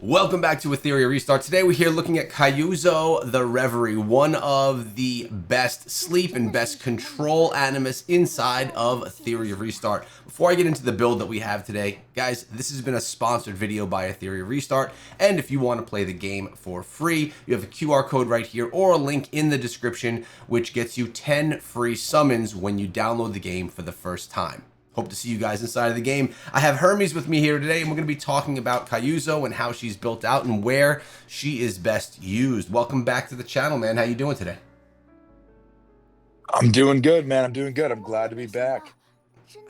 Welcome back to Etheria Restart. Today we're here looking at Kazuyo the Reverie, one of the best sleep and best control Animus inside of Etheria Restart. Before I get into the build that we have today, guys, this has been a sponsored video by Etheria Restart, and if you want to play the game for free, you have a QR code right here or a link in the description which gets you 10 free summons when you download the game for the first time. Hope to see you guys inside of the game. I have Hermes with me here today, and we're going to be talking about Kazuyo and how she's built out and where she is best used. Welcome back to the channel, man. How you doing today? I'm doing good, man. I'm doing good. I'm glad to be back.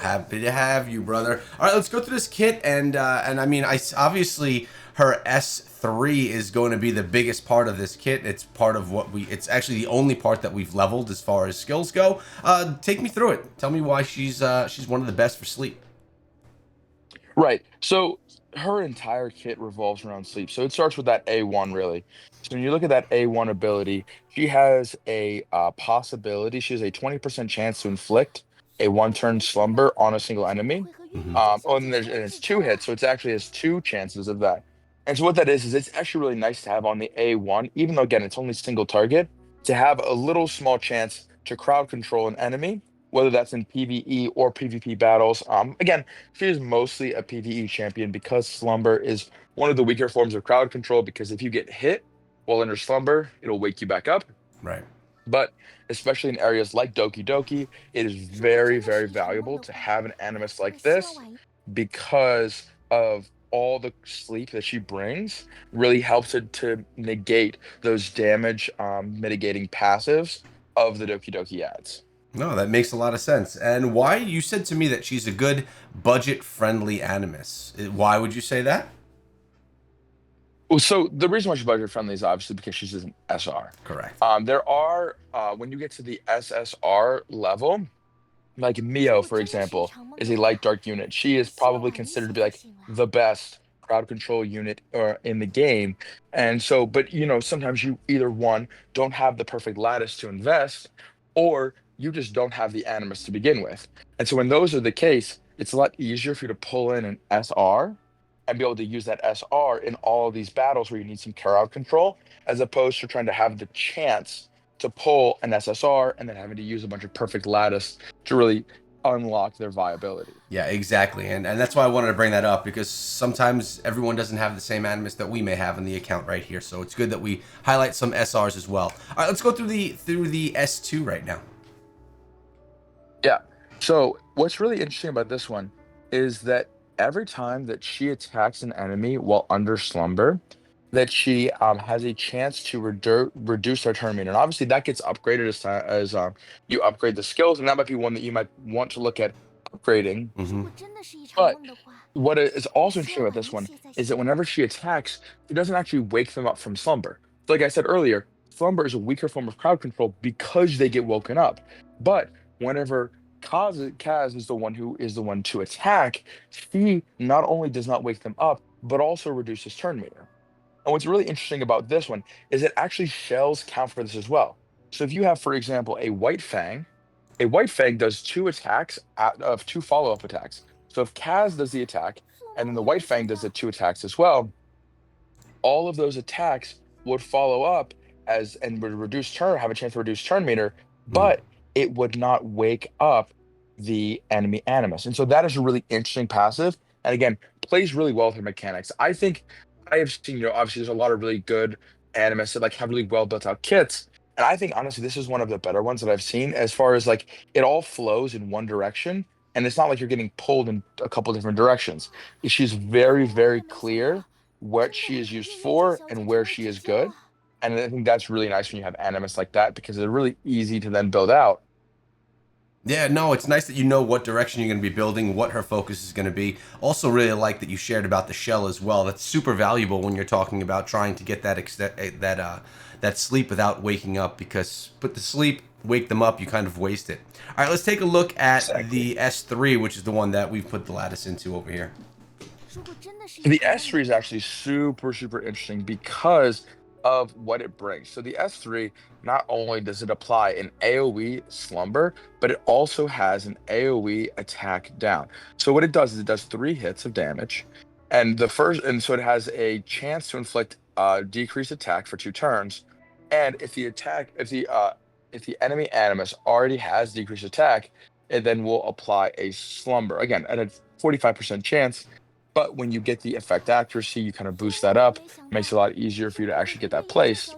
Happy to have you, brother. All right, let's go through this kit, and I mean, obviously her S3 is going to be the biggest part of this kit. It's part of what it's actually the only part that we've leveled as far as skills go. Take me through it. Tell me why she's one of the best for sleep. Right. So her entire kit revolves around sleep. So it starts with that A1 really. So when you look at that A1 ability, she has a possibility. She has a 20% chance to inflict a one-turn slumber on a single enemy. Oh, and it's two hits, so it's actually has two chances of that. And so what that is it's actually really nice to have on the A1, even though again it's only single target, to have a little small chance to crowd control an enemy, whether that's in PvE or PvP battles. Again, she is mostly a PvE champion because Slumber is one of the weaker forms of crowd control, because if you get hit while under Slumber, it'll wake you back up. Right. But especially in areas like Doki Doki, it is very, very valuable to have an Animus like this because of all the sleep that she brings really helps it to negate those damage mitigating passives of the Doki Doki ads. No, that makes a lot of sense. And why you said to me that she's a good budget-friendly Animus? Why would you say that? Well, so the reason why she's budget friendly is obviously because she's an SR. Correct. There are when you get to the SSR level, like Mio, for example, is a light dark unit. She is probably considered to be like the best crowd control unit in the game. And so, but sometimes you either one don't have the perfect lattice to invest, or you just don't have the animus to begin with. And so when those are the case, it's a lot easier for you to pull in an SR and be able to use that SR in all of these battles where you need some crowd control, as opposed to trying to have the chance to pull an SSR and then having to use a bunch of perfect lattice to really unlock their viability. Yeah, exactly. And that's why I wanted to bring that up, because sometimes everyone doesn't have the same Animus that we may have in the account right here. So it's good that we highlight some SRs as well. All right, let's go through the S2 right now. Yeah. So what's really interesting about this one is that every time that she attacks an enemy while under slumber, that she has a chance to reduce their turn meter. And obviously that gets upgraded as you upgrade the skills, and that might be one that you might want to look at upgrading. But what is also interesting about this one is that whenever she attacks, it doesn't actually wake them up from slumber. So like I said earlier, slumber is a weaker form of crowd control because they get woken up. But whenever Kaz is the one to attack, she not only does not wake them up, but also reduces turn meter. And what's really interesting about this one is it actually shells count for this as well. So if you have, for example, a White Fang does two attacks of two follow-up attacks. So if Kaz does the attack, and then the White Fang does the two attacks as well, all of those attacks would follow up and would have a chance to reduce turn meter, but it would not wake up the enemy animus. And so that is a really interesting passive. And again, plays really well with her mechanics. I think I have seen, obviously there's a lot of really good animus that like have really well built out kits. And I think honestly, this is one of the better ones that I've seen, as far as like it all flows in one direction. And it's not like you're getting pulled in a couple different directions. She's very, very clear what she is used for and where she is good. And I think that's really nice when you have animus like that, because they're really easy to then build out. Yeah, no, it's nice that you know what direction you're going to be building, what her focus is going to be. Also, really like that you shared about the shell as well. That's super valuable when you're talking about trying to get that sleep without waking up, because put the sleep, wake them up, you kind of waste it. All right, let's take a look at Exactly. the S3, which is the one that we've put the lattice into over here. The S3 is actually super, super interesting because of what it brings. So the S3, not only does it apply an AoE slumber, but it also has an AoE attack down. So what it does is it does 3 hits of damage. And so it has a chance to inflict decreased attack for 2 turns. And if the enemy Animus already has decreased attack, it then will apply a slumber. Again, at a 45% chance. But when you get the effect accuracy, you kind of boost that up. Makes it a lot easier for you to actually get that placed.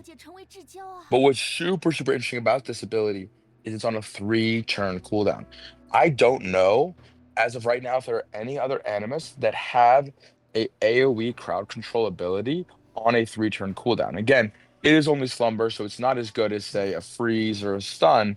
But what's super, super interesting about this ability is it's on a 3-turn cooldown. I don't know, as of right now, if there are any other Animus that have a AoE crowd control ability on a 3-turn cooldown. Again, it is only Slumber, so it's not as good as, say, a Freeze or a Stun,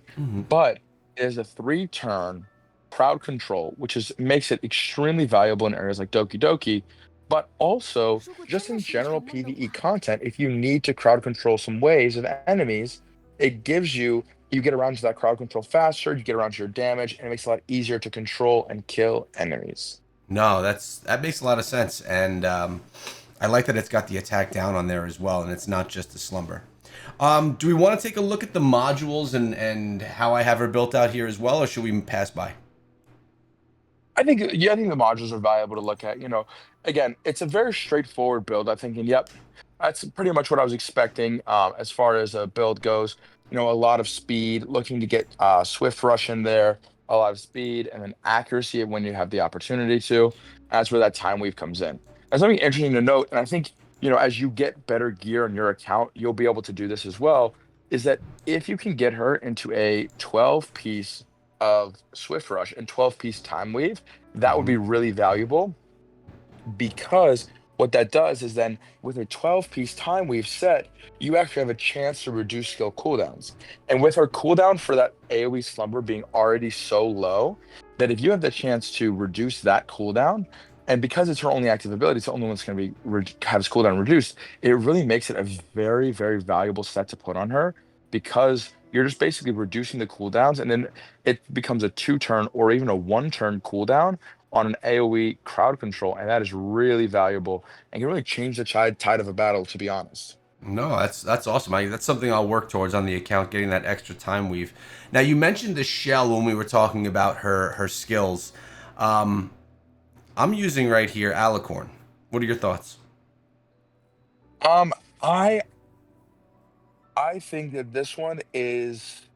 but it is a 3-turn crowd control, which makes it extremely valuable in areas like Doki Doki, but also just in general PvE content. If you need to crowd control some waves of enemies, it gives you get around to that crowd control faster, you get around to your damage, and it makes it a lot easier to control and kill enemies. No, that makes a lot of sense, and I like that it's got the attack down on there as well, and it's not just a slumber. Do we want to take a look at the modules and how I have her built out here as well, or should we pass by? I think the modules are valuable to look at. Again, it's a very straightforward build. I think, and yep, that's pretty much what I was expecting as far as a build goes. A lot of speed, looking to get Swift Rush in there, a lot of speed, and then accuracy when you have the opportunity to. That's where that time weave comes in. And something interesting to note, and I think as you get better gear on your account, you'll be able to do this as well. Is that if you can get her into a 12-piece of Swift Rush and 12-piece Time Weave, that would be really valuable, because what that does is then with a 12-piece Time Weave set, you actually have a chance to reduce skill cooldowns. And with her cooldown for that AoE Slumber being already so low, that if you have the chance to reduce that cooldown, and because it's her only active ability, it's the only one that's going to have its cooldown reduced, it really makes it a very, very valuable set to put on her, because you're just basically reducing the cooldowns, and then it becomes a 2-turn or even a 1-turn cooldown on an AoE crowd control, and that is really valuable and can really change the tide of a battle, to be honest. No, that's awesome. That's something I'll work towards on the account, getting that extra time weave. Now, you mentioned the shell when we were talking about her skills. Um, I'm using right here Alicorn. What are your thoughts? Um, I I think that this one is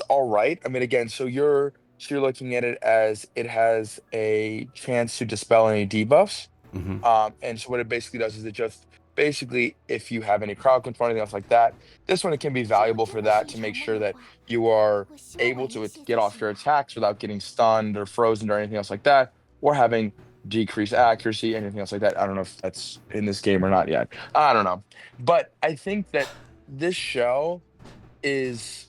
all right. I mean, again, so you're looking at it as it has a chance to dispel any debuffs. Hmm. And so what it basically does is it just basically, if you have any crowd control, anything else like that, this one, it can be valuable for that, to make sure that you are able to get off your attacks without getting stunned or frozen or anything else like that, or having decreased accuracy, anything else like that. I don't know if that's in this game or not yet. I don't know. But I think that this shell is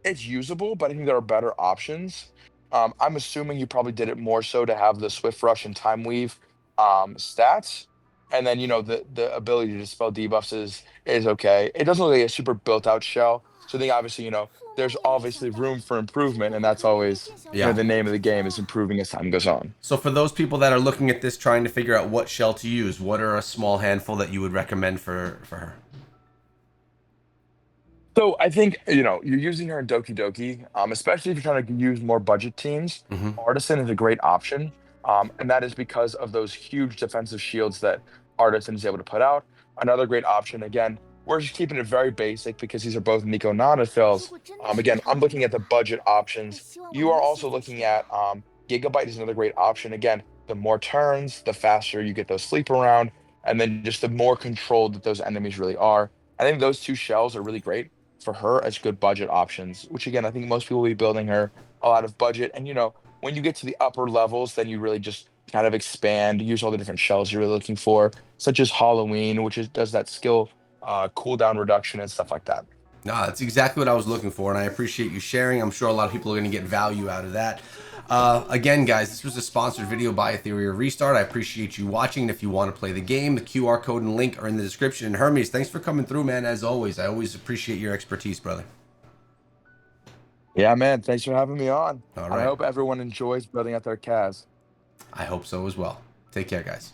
it's usable, but I think there are better options. I'm assuming you probably did it more so to have the Swift Rush and Time Weave stats, and then the ability to dispel debuffs is okay. It doesn't look like a super built out shell, so I think obviously there's obviously room for improvement, and that's always Yeah. the name of the game is improving as time goes on. So for those people that are looking at this, trying to figure out what shell to use, what are a small handful that you would recommend for her? So I think you're using her in Doki Doki, especially if you're trying to use more budget teams. Hmm. Artisan is a great option, and that is because of those huge defensive shields that Artisan is able to put out. Another great option, again, we're just keeping it very basic because these are both Nico Nana fills. Again, I'm looking at the budget options. You are also looking at Gigabyte is another great option. Again, the more turns, the faster you get those sleep around, and then just the more controlled that those enemies really are. I think those two shells are really great for her as good budget options, which again, I think most people will be building her a lot of budget. And when you get to the upper levels, then you really just kind of expand, use all the different shells you're really looking for, such as Halloween, which does that skill cooldown reduction and stuff like that. No, that's exactly what I was looking for, and I appreciate you sharing. I'm sure a lot of people are going to get value out of that. Again, guys, this was a sponsored video by Etheria Restart. I appreciate you watching. And if you want to play the game, the QR code and link are in the description. And Hermes, thanks for coming through, man, as always. I always appreciate your expertise, brother. Yeah, man. Thanks for having me on. All And I right. hope everyone enjoys building out their Kaz. I hope so as well. Take care, guys.